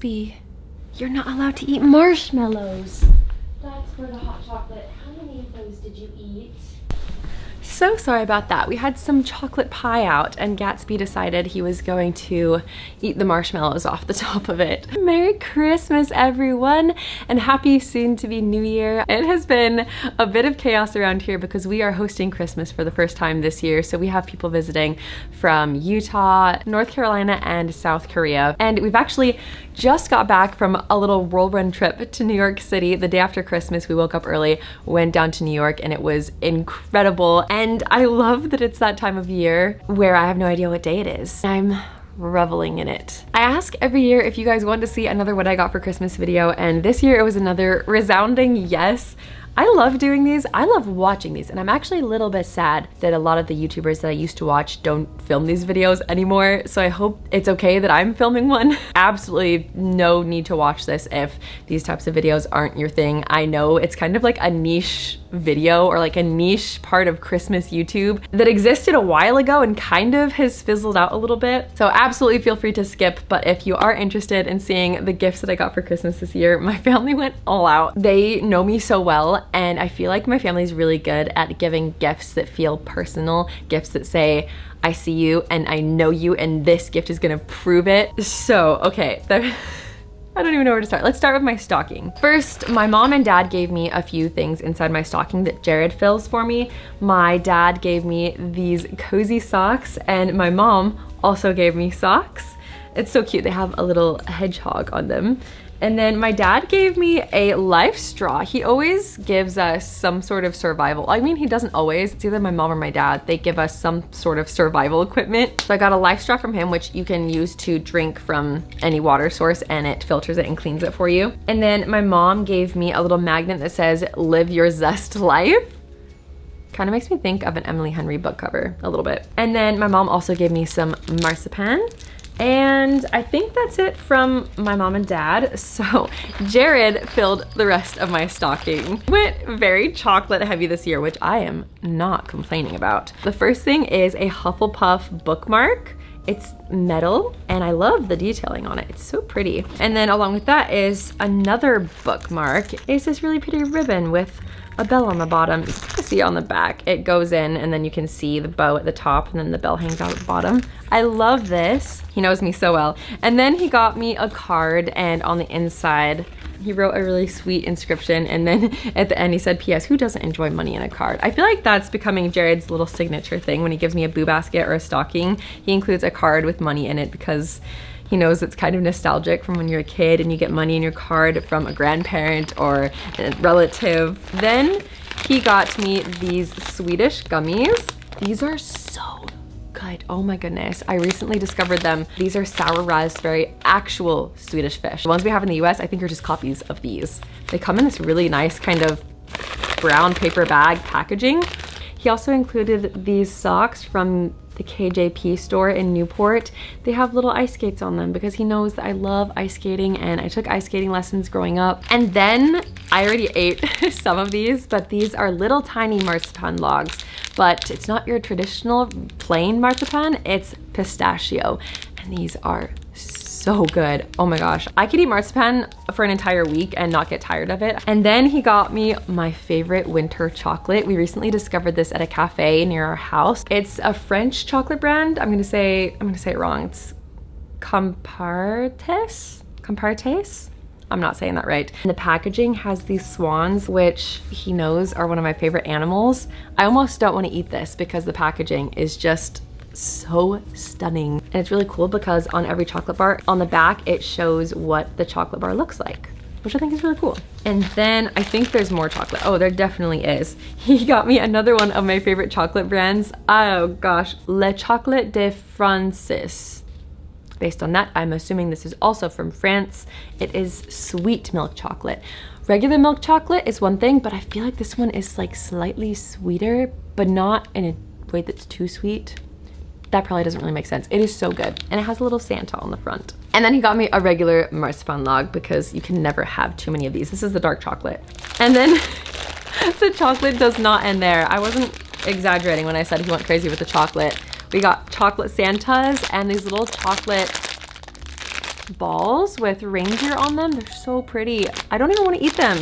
Gatsby, you're not allowed to eat marshmallows. That's for the hot chocolate. How many of those did you eat? So sorry about that. We had some chocolate pie out and Gatsby decided he was going to eat the marshmallows off the top of it. Merry Christmas, everyone, and happy soon to be New Year. It has been a bit of chaos around here because we are hosting Christmas for the first time this year. So we have people visiting from Utah, North Carolina, and South Korea. And we've actually just got back from a little whirlwind trip to New York City. The day after Christmas, we woke up early, went down to New York, and it was incredible. And I love that it's that time of year where I have no idea what day it is. I'm reveling in it. I ask every year if you guys want to see another What I Got for Christmas video, and this year it was another resounding yes. I love doing these. I love watching these, and I'm actually a little bit sad that a lot of the YouTubers that I used to watch don't film these videos anymore, so I hope it's okay that I'm filming one. Absolutely no need to watch this if these types of videos aren't your thing. I know it's kind of like a niche video or like a niche part of Christmas YouTube that existed a while ago and kind of has fizzled out a little bit. So absolutely feel free to skip, but if you are interested in seeing the gifts that I got for Christmas this year, my family went all out. They know me so well, and I feel like my family's really good at giving gifts that feel personal, gifts that say, I see you and I know you and this gift is gonna prove it. So, okay, I don't even know where to start. Let's start with my stocking. First, my mom and dad gave me a few things inside my stocking that Jared fills for me. My dad gave me these cozy socks and my mom also gave me socks. It's so cute. They have a little hedgehog on them. And then my dad gave me a life straw. He always gives us some sort of survival. I mean, he doesn't always. It's either my mom or my dad. They give us some sort of survival equipment. So I got a life straw from him, which you can use to drink from any water source, and it filters it and cleans it for you. And then my mom gave me a little magnet that says, live your zest life. Kind of makes me think of an Emily Henry book cover a little bit. And then my mom also gave me some marzipan. And I think that's it from my mom and dad. So Jared filled the rest of my stocking. Went very chocolate heavy this year, which I am not complaining about. The first thing is a Hufflepuff bookmark. It's metal and I love the detailing on it. It's so pretty. And then along with that is another bookmark. It's this really pretty ribbon with a bell on the bottom. You can see it on the back. It goes in and then you can see the bow at the top and then the bell hangs out at the bottom. I love this. He knows me so well. And then he got me a card, and on the inside, he wrote a really sweet inscription, and then at the end he said, P.S. who doesn't enjoy money in a card? I feel like that's becoming Jared's little signature thing. When he gives me a boo basket or a stocking, he includes a card with money in it because he knows it's kind of nostalgic from when you're a kid and you get money in your card from a grandparent or a relative. Then he got me these Swedish gummies. These are so good. Oh my goodness. I recently discovered them. These are sour raspberry, actual Swedish fish. The ones we have in the US, I think, are just copies of these. They come in this really nice kind of brown paper bag packaging. He also included these socks from the KJP store in Newport. They have little ice skates on them because he knows that I love ice skating and I took ice skating lessons growing up. And then I already ate some of these, but these are little tiny marzipan logs. But it's not your traditional plain marzipan, it's pistachio. And these are so good. Oh my gosh. I could eat marzipan for an entire week and not get tired of it. And then he got me my favorite winter chocolate. We recently discovered this at a cafe near our house. It's a French chocolate brand. I'm gonna say it wrong. It's Compartes? I'm not saying that right. And the packaging has these swans, which he knows are one of my favorite animals. I almost don't want to eat this because the packaging is just so stunning. And it's really cool because on every chocolate bar, on the back, it shows what the chocolate bar looks like, which I think is really cool. And then I think there's more chocolate. Oh, there definitely is. He got me another one of my favorite chocolate brands. Oh gosh, Le Chocolat de Francis. Based on that, I'm assuming this is also from France. It is sweet milk chocolate. Regular milk chocolate is one thing, but I feel like this one is like slightly sweeter, but not in a way that's too sweet. That probably doesn't really make sense. It is so good. And it has a little Santa on the front. And then he got me a regular marzipan log because you can never have too many of these. This is the dark chocolate. And then the chocolate does not end there. I wasn't exaggerating when I said he went crazy with the chocolate. We got chocolate Santas and these little chocolate balls with reindeer on them. They're so pretty. I don't even want to eat them.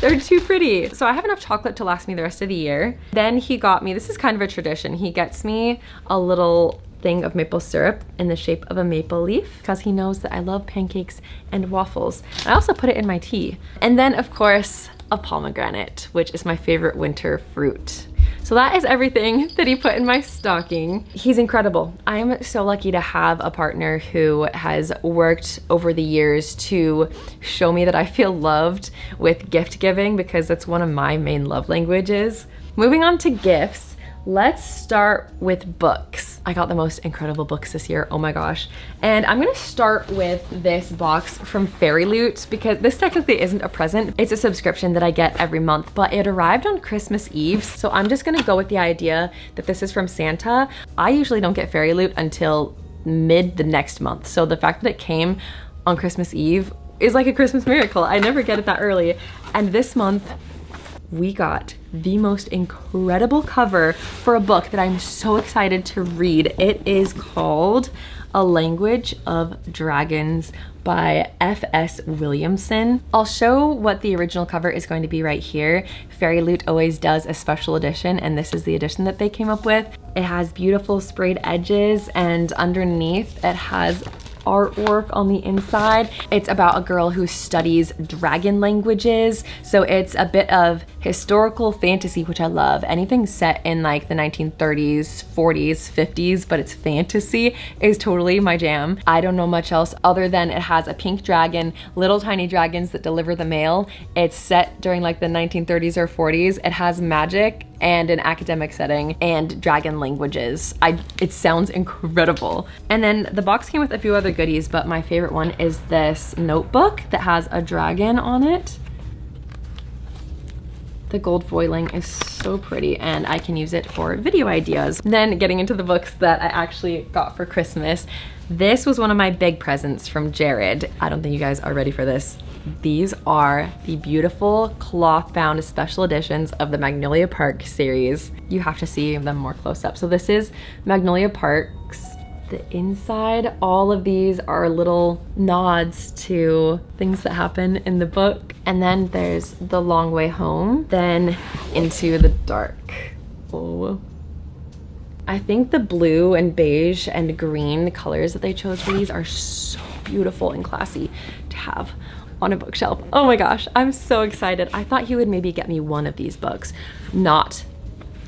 They're too pretty. So I have enough chocolate to last me the rest of the year. Then he got me, this is kind of a tradition, he gets me a little thing of maple syrup in the shape of a maple leaf because he knows that I love pancakes and waffles. I also put it in my tea. And then of course, a pomegranate, which is my favorite winter fruit. So that is everything that he put in my stocking. He's incredible. I am so lucky to have a partner who has worked over the years to show me that I feel loved with gift giving, because that's one of my main love languages. Moving on to gifts. Let's start with books. I got the most incredible books this year, oh my gosh. And I'm gonna start with this box from Fairy Loot, because this technically isn't a present, it's a subscription that I get every month, but it arrived on Christmas Eve. So I'm just gonna go with the idea that this is from Santa. I usually don't get Fairy Loot until mid the next month. So the fact that it came on Christmas Eve is like a Christmas miracle. I never get it that early. And this month, we got the most incredible cover for a book that I'm so excited to read. It is called A Language of Dragons by F.S. Williamson. I'll show what the original cover is going to be right here. Fairy Loot always does a special edition, and this is the edition that they came up with. It has beautiful sprayed edges, and underneath it has artwork on the inside. It's about a girl who studies dragon languages. So it's a bit of historical fantasy, which I love. Anything set in like the 1930s, 40s, 50s, but it's fantasy is totally my jam. I don't know much else other than it has a pink dragon, little tiny dragons that deliver the mail. It's set during like the 1930s or 40s. It has magic and an academic setting and dragon languages. It sounds incredible. And then the box came with a few other goodies, but my favorite one is this notebook that has a dragon on it. The gold foiling is so pretty, and I can use it for video ideas. Then getting into the books that I actually got for Christmas. This was one of my big presents from Jared. I don't think you guys are ready for this. These are the beautiful cloth-bound special editions of the Magnolia Park series. You have to see them more close up. So this is Magnolia Park's. The inside, all of these are little nods to things that happen in the book. And then there's The Long Way Home, then Into the Dark. Oh. I think the blue and beige and green colors that they chose for these are so beautiful and classy to have on a bookshelf. Oh my gosh, I'm so excited. I thought he would maybe get me one of these books, not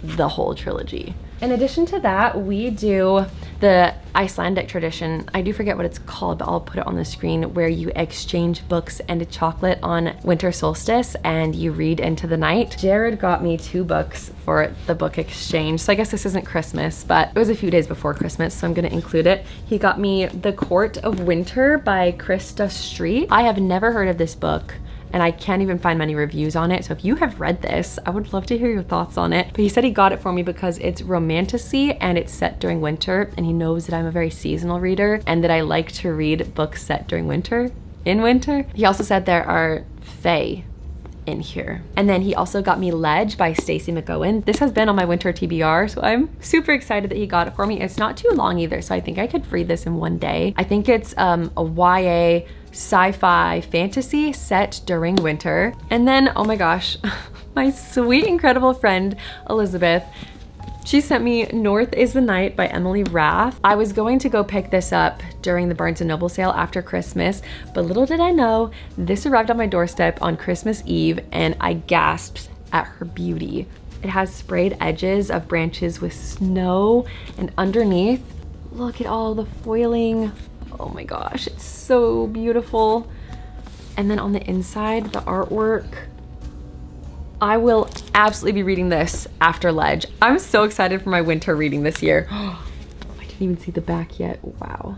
the whole trilogy. In addition to that, we do the Icelandic tradition. I do forget what it's called, but I'll put it on the screen, where you exchange books and chocolate on winter solstice and you read into the night. Jared got me 2 books for the book exchange. So I guess this isn't Christmas, but it was a few days before Christmas, so I'm gonna include it. He got me The Court of Winter by Krista Street. I have never heard of this book, and I can't even find many reviews on it. So if you have read this, I would love to hear your thoughts on it. But he said he got it for me because it's romantasy and it's set during winter, and he knows that I'm a very seasonal reader and that I like to read books set during winter, in winter. He also said there are fae in here. And then he also got me Ledge by Stacey McGowan. This has been on my winter TBR, so I'm super excited that he got it for me. It's not too long either, so I think I could read this in one day. I think it's a YA sci-fi fantasy set during winter. And then, oh my gosh, my sweet, incredible friend, Elizabeth, she sent me North is the Night by Emily Rath. I was going to go pick this up during the Barnes & Noble sale after Christmas, but little did I know, this arrived on my doorstep on Christmas Eve, and I gasped at her beauty. It has sprayed edges of branches with snow, and underneath, look at all the foiling. Oh my gosh, it's so beautiful. And then on the inside, the artwork. I will absolutely be reading this after Ledge. I'm so excited for my winter reading this year. I didn't even see the back yet. Wow,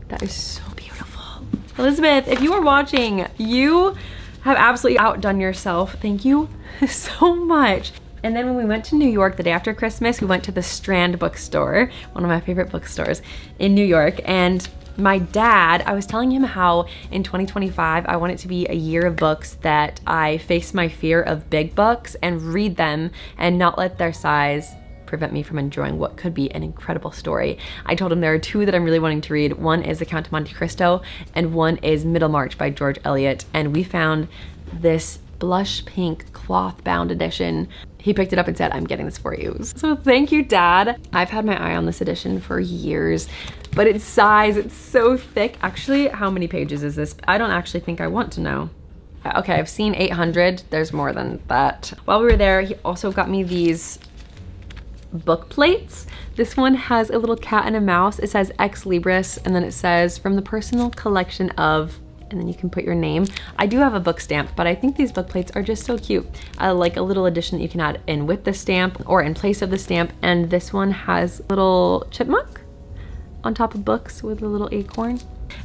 that is so beautiful. Elizabeth, if you are watching, you have absolutely outdone yourself. Thank you so much. And then when we went to New York the day after Christmas, we went to the Strand bookstore, one of my favorite bookstores in New York. And my dad, I was telling him how in 2025, I want it to be a year of books that I face my fear of big books and read them and not let their size prevent me from enjoying what could be an incredible story. I told him there are 2 that I'm really wanting to read. One is The Count of Monte Cristo, and one is Middlemarch by George Eliot. And we found this blush pink cloth bound edition. He picked it up and said, I'm getting this for you. So thank you, Dad. I've had my eye on this edition for years, but its size, it's so thick. Actually, how many pages is this? I don't actually think I want to know. Okay, I've seen 800. There's more than that. While we were there, he also got me these book plates. This one has a little cat and a mouse. It says Ex Libris, and then it says from the personal collection of, and then you can put your name. I do have a book stamp, but I think these book plates are just so cute. I like a little addition that you can add in with the stamp or in place of the stamp. And this one has a little chipmunk on top of books with a little acorn.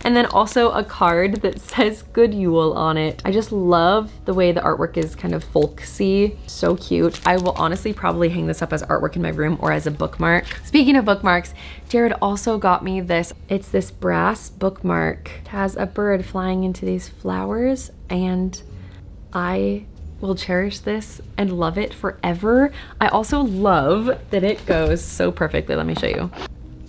And then also a card that says Good Yule on it. I just love the way the artwork is kind of folksy, so cute. I will honestly probably hang this up as artwork in my room or as a bookmark. Speaking of bookmarks, Jared also got me this. It's this brass bookmark. It has a bird flying into these flowers, and I will cherish this and love it forever. I also love that it goes so perfectly. Let me show you.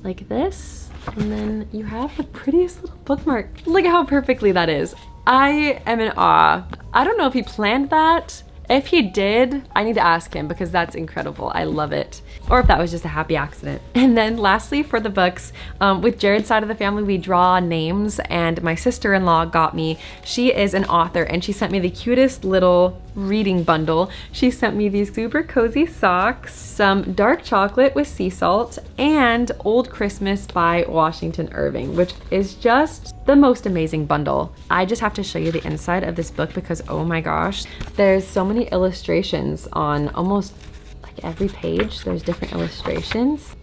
Like this. And then you have the prettiest little bookmark. Look at how perfectly that is. I am in awe. I don't know if he planned that. If he did, I need to ask him because that's incredible. I love it. Or if that was just a happy accident. And then lastly, for the books, with Jared's side of the family, we draw names, and my sister-in-law got me, she is an author, and she sent me the cutest little reading bundle. She sent me these super cozy socks, some dark chocolate with sea salt, and Old Christmas by Washington Irving, which is just the most amazing bundle. I just have to show you the inside of this book because, oh my gosh, there's so many illustrations on almost like every page. There's different illustrations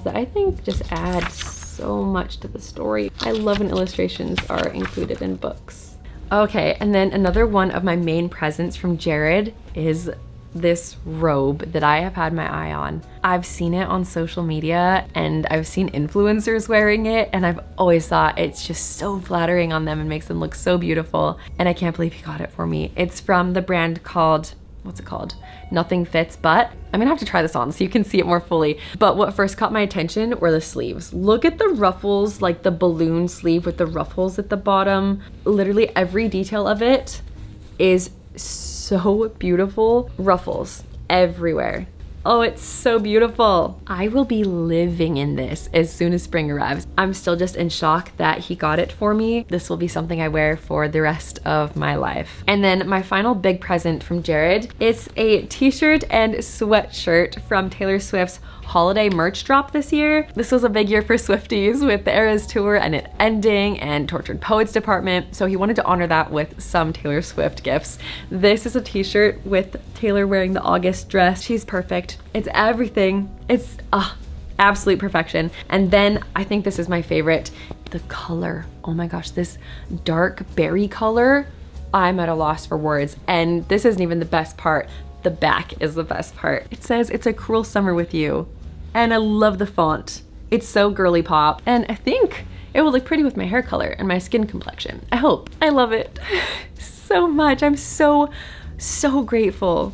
that I think just add so much to the story. I love when illustrations are included in books. Okay, and then another one of my main presents from Jared is this robe that I have had my eye on. I've seen it on social media and I've seen influencers wearing it, and I've always thought it's just so flattering on them and makes them look so beautiful. And I can't believe he got it for me. It's from the brand called, what's it called? Nothing Fits But. I'm gonna have to try this on so you can see it more fully. But what first caught my attention were the sleeves. Look at the ruffles, like the balloon sleeve with the ruffles at the bottom. Literally every detail of it is so beautiful. Ruffles everywhere. Oh, it's so beautiful. I will be living in this as soon as spring arrives. I'm still just in shock that he got it for me. This will be something I wear for the rest of my life. And then my final big present from Jared is a t-shirt and sweatshirt from Taylor Swift's holiday merch drop this year. This was a big year for Swifties with the Eras tour and it ending and Tortured Poets department. So he wanted to honor that with some Taylor Swift gifts. This is a t-shirt with Taylor wearing the August dress. She's perfect. It's everything. It's absolute perfection. And then I think this is my favorite, the color. Oh my gosh, this dark berry color. I'm at a loss for words. And this isn't even the best part. The back is the best part. It says, "It's a cruel summer with you." And I love the font. It's so girly pop. And I think it will look pretty with my hair color and my skin complexion. I hope. I love it so much. I'm so grateful.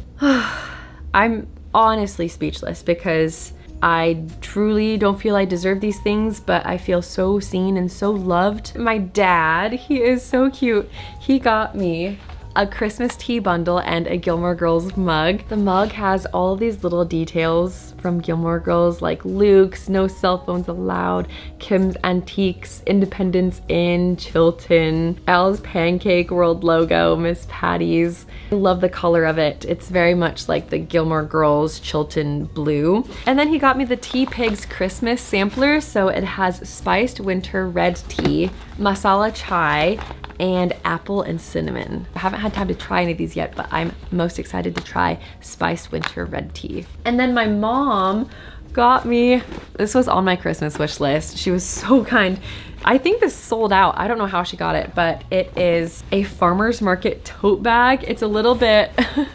I'm honestly speechless because I truly don't feel I deserve these things, but I feel so seen and so loved. My dad, he is so cute. He got me a Christmas tea bundle and a Gilmore Girls mug. The mug has all these little details from Gilmore Girls, like Luke's, no cell phones allowed, Kim's Antiques, Independence Inn, Chilton, Al's Pancake World logo, Miss Patty's. I love the color of it. It's very much like the Gilmore Girls Chilton blue. And then he got me the Tea Pigs Christmas sampler. So it has spiced winter red tea, masala chai, and apple and cinnamon. I haven't had time to try any of these yet, but I'm most excited to try spiced winter red tea. And then my mom got me, this was on my Christmas wish list. She was so kind. I think this sold out. I don't know how she got it, but it is a farmer's market tote bag. It's a little bit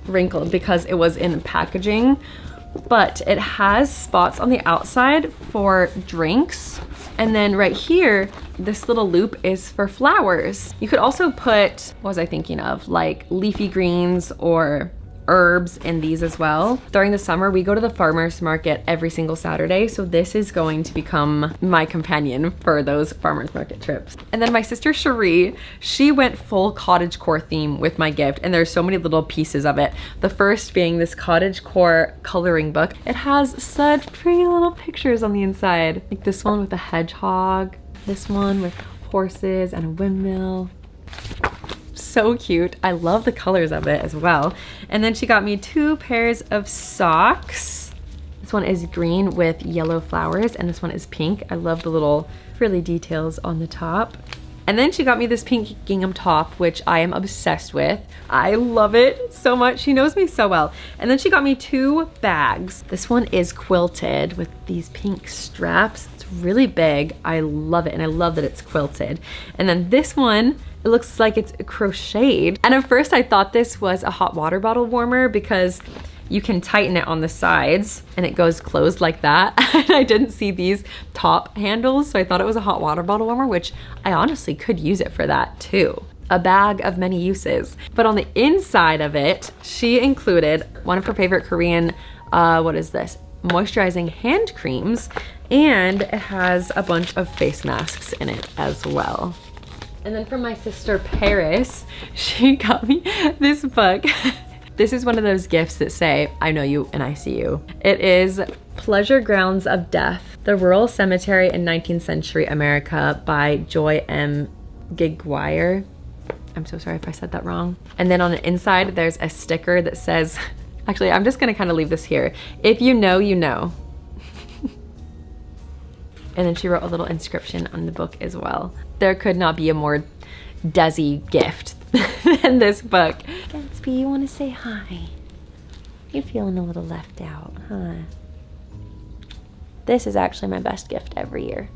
wrinkled because it was in packaging, but it has spots on the outside for drinks. And then right here, this little loop is for flowers. You could also put, what was I thinking of? Like leafy greens or herbs in these as well. During the summer, we go to the farmer's market every single Saturday, so this is going to become my companion for those farmer's market trips. And then my sister Cherie, she went full cottagecore theme with my gift, and there's so many little pieces of it. The first being this cottagecore coloring book. It has such pretty little pictures on the inside, like this one with a hedgehog, this one with horses and a windmill. So cute. I love the colors of it as well. And then she got me 2 pairs of socks. This one is green with yellow flowers, and this one is pink. I love the little frilly details on the top. And then she got me this pink gingham top, which I am obsessed with. I love it so much. She knows me so well. And then she got me 2 bags. This one is quilted with these pink straps. It's really big. I love it, and I love that it's quilted. And then this one, it looks like it's crocheted. And at first I thought this was a hot water bottle warmer because you can tighten it on the sides and it goes closed like that. And I didn't see these top handles, so I thought it was a hot water bottle warmer, which I honestly could use it for that too. A bag of many uses. But on the inside of it, she included one of her favorite Korean, what is this? Moisturizing hand creams, and it has a bunch of face masks in it as well. And then from my sister Paris, she got me this book. This is one of those gifts that say, I know you and I see you. It is Pleasure Grounds of Death, The Rural Cemetery in 19th Century America by Joy M. Giguire. I'm so sorry if I said that wrong. And then on the inside, there's a sticker that says, actually, I'm just gonna kind of leave this here. If you know, you know. And then she wrote a little inscription on the book as well. There could not be a more Desi gift than this book. Gatsby, you want to say hi? You're feeling a little left out, huh? This is actually my best gift every year.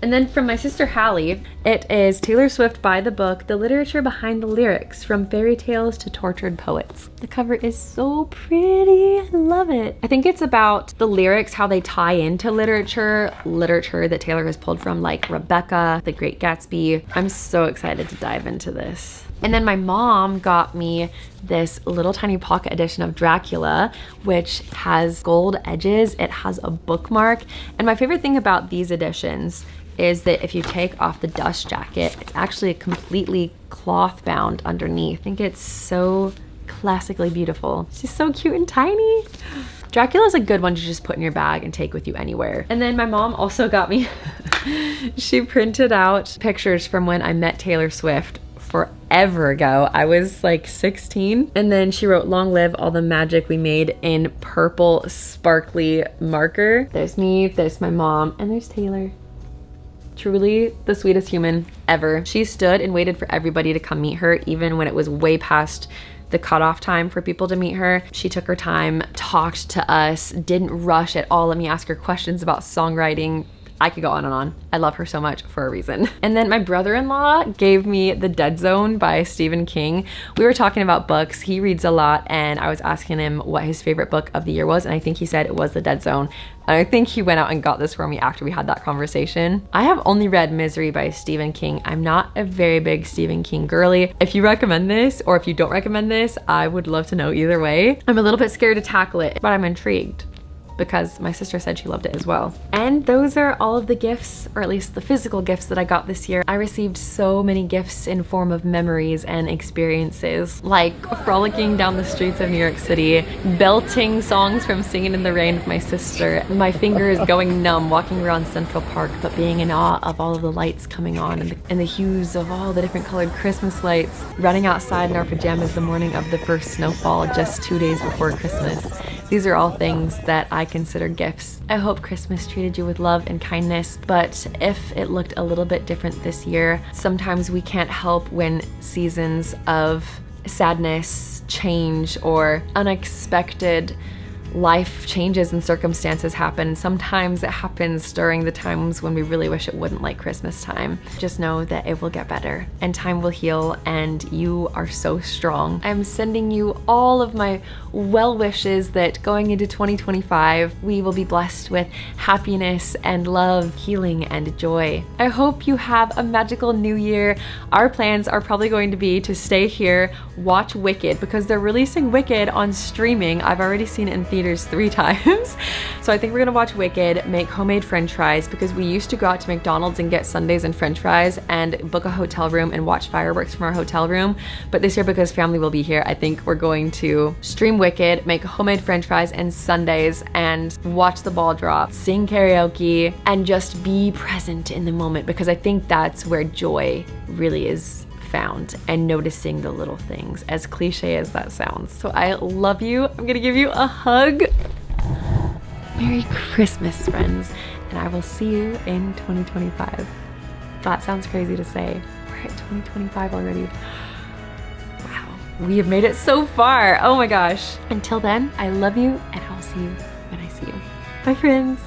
And then from my sister Hallie, it is Taylor Swift by the book, The Literature Behind the Lyrics, From Fairy Tales to Tortured Poets. The cover is so pretty, I love it. I think it's about the lyrics, how they tie into literature that Taylor has pulled from, like Rebecca, The Great Gatsby. I'm so excited to dive into this. And then my mom got me this little tiny pocket edition of Dracula, which has gold edges. It has a bookmark. And my favorite thing about these editions is that if you take off the dust jacket, it's actually completely cloth bound underneath. I think it's so classically beautiful. It's just so cute and tiny. Dracula is a good one to just put in your bag and take with you anywhere. And then my mom also got me, she printed out pictures from when I met Taylor Swift forever ago. I was like 16. And then she wrote, "Long live all the magic we made," in purple sparkly marker. There's me, there's my mom, and there's Taylor. Truly the sweetest human ever. She stood and waited for everybody to come meet her, even when it was way past the cutoff time for people to meet her. She took her time, talked to us, didn't rush at all. Let me ask her questions about songwriting. I could go on and on. I love her so much for a reason. And then my brother-in-law gave me The Dead Zone by Stephen King. We were talking about books. He reads a lot, and I was asking him what his favorite book of the year was, and I think he said it was The Dead Zone. And I think he went out and got this for me after we had that conversation. I have only read Misery by Stephen King. I'm not a very big Stephen King girly. If you recommend this, or if you don't recommend this, I would love to know either way. I'm a little bit scared to tackle it, but I'm intrigued, because my sister said she loved it as well. And those are all of the gifts, or at least the physical gifts that I got this year. I received so many gifts in form of memories and experiences, like frolicking down the streets of New York City, belting songs from Singing in the Rain with my sister, my fingers going numb walking around Central Park, but being in awe of all of the lights coming on and the hues of all the different colored Christmas lights, running outside in our pajamas the morning of the first snowfall just 2 days before Christmas. These are all things that I consider gifts. I hope Christmas treated you with love and kindness, but if it looked a little bit different this year, sometimes we can't help when seasons of sadness, change, or unexpected life changes and circumstances happen. Sometimes it happens during the times when we really wish it wouldn't, like Christmas time. Just know that it will get better and time will heal, and you are so strong. I'm sending you all of my well wishes that going into 2025, we will be blessed with happiness and love, healing and joy. I hope you have a magical new year. Our plans are probably going to be to stay here, watch Wicked, because they're releasing Wicked on streaming. I've already seen it in theaters 3 times. So I think we're gonna watch Wicked, make homemade french fries, because we used to go out to McDonald's and get sundaes and french fries and book a hotel room and watch fireworks from our hotel room. But this year, because family will be here, I think we're going to stream Wicked, make homemade french fries and sundaes, and watch the ball drop, sing karaoke, and just be present in the moment, because I think that's where joy really is found, and noticing the little things, as cliche as that sounds. So I love you. I'm gonna give you a hug. Merry Christmas, friends, and I will see you in 2025. That sounds crazy to say. We're at 2025 already. Wow, we have made it so far. Oh my gosh. Until then, I love you, and I'll see you when I see you. Bye, friends.